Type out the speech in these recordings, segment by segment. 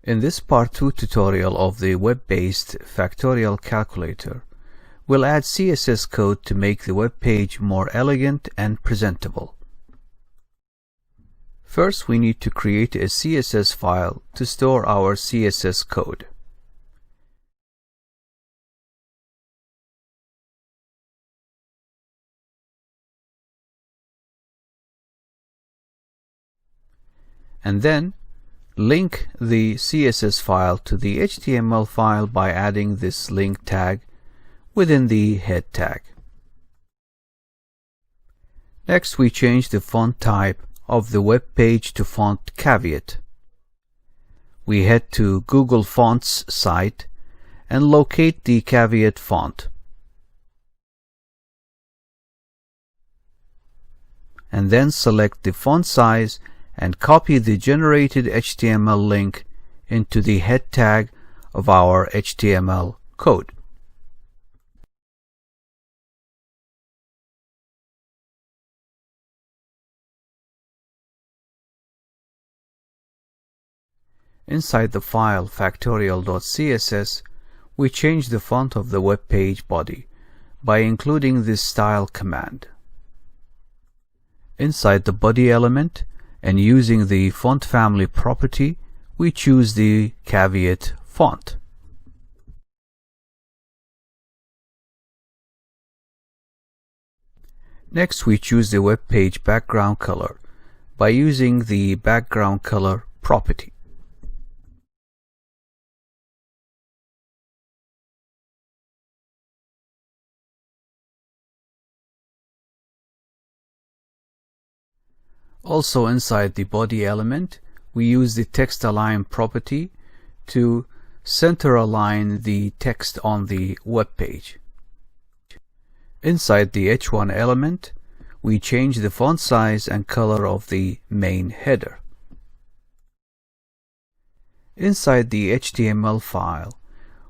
In this Part 2 tutorial of the web-based Factorial Calculator, we'll add CSS code to make the web page more elegant and presentable. First, we need to create a CSS file to store our CSS code. And then link the CSS file to the HTML file by adding this link tag within the head tag. Next, we change the font type of the web page to font caveat. We head to Google Fonts site and locate the caveat font. And then select the font size and copy the generated HTML link into the head tag of our HTML code. Inside the file factorial.css, we change the font of the web page body by including this style command. Inside the body element, and using the font family property, we choose the caveat font. Next, we choose the web page background color by using the background color property. Also, inside the body element, we use the text align property to center align the text on the web page. Inside the h1 element, we change the font size and color of the main header. Inside the HTML file,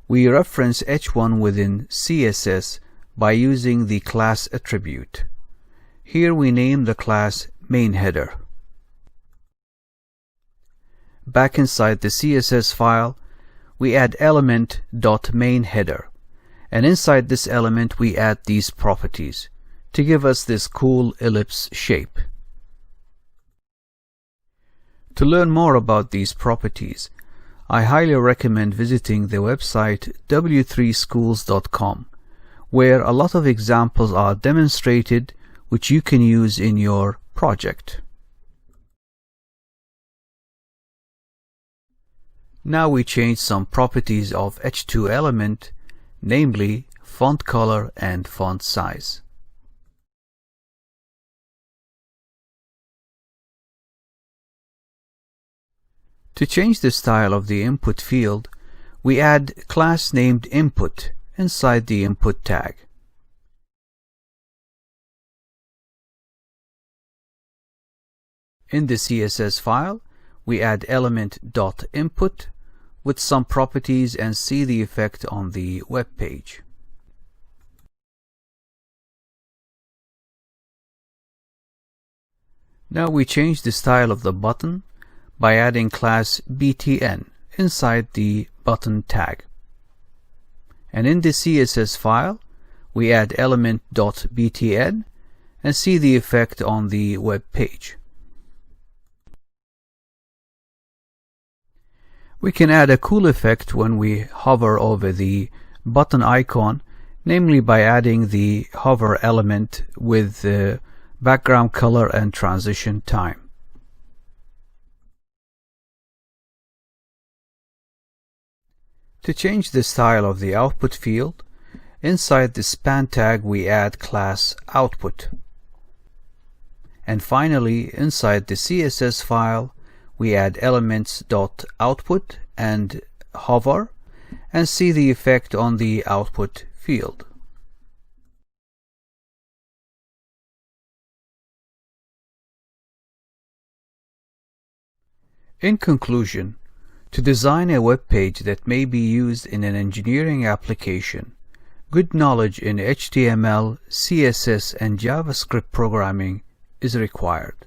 we reference h1 within CSS by using the class attribute. Here we name the class main header. Back inside the CSS file, we add element.main_header, and inside this element we add these properties to give us this cool ellipse shape. To learn more about these properties, I highly recommend visiting the website w3schools.com, where a lot of examples are demonstrated which you can use in your project. Now we change some properties of h2 element, namely font color and font size. To change the style of the input field, we add class named input inside the input tag. In the CSS file, we add element.input with some properties and see the effect on the web page. Now we change the style of the button by adding class btn inside the button tag. And in the CSS file, we add element.btn and see the effect on the web page. We can add a cool effect when we hover over the button icon, namely by adding the hover element with the background color and transition time. To change the style of the output field, inside the span tag we add class output. And finally, inside the CSS file, we add elements.output and hover and see the effect on the output field. In conclusion, to design a web page that may be used in an engineering application, good knowledge in HTML, CSS, and JavaScript programming is required.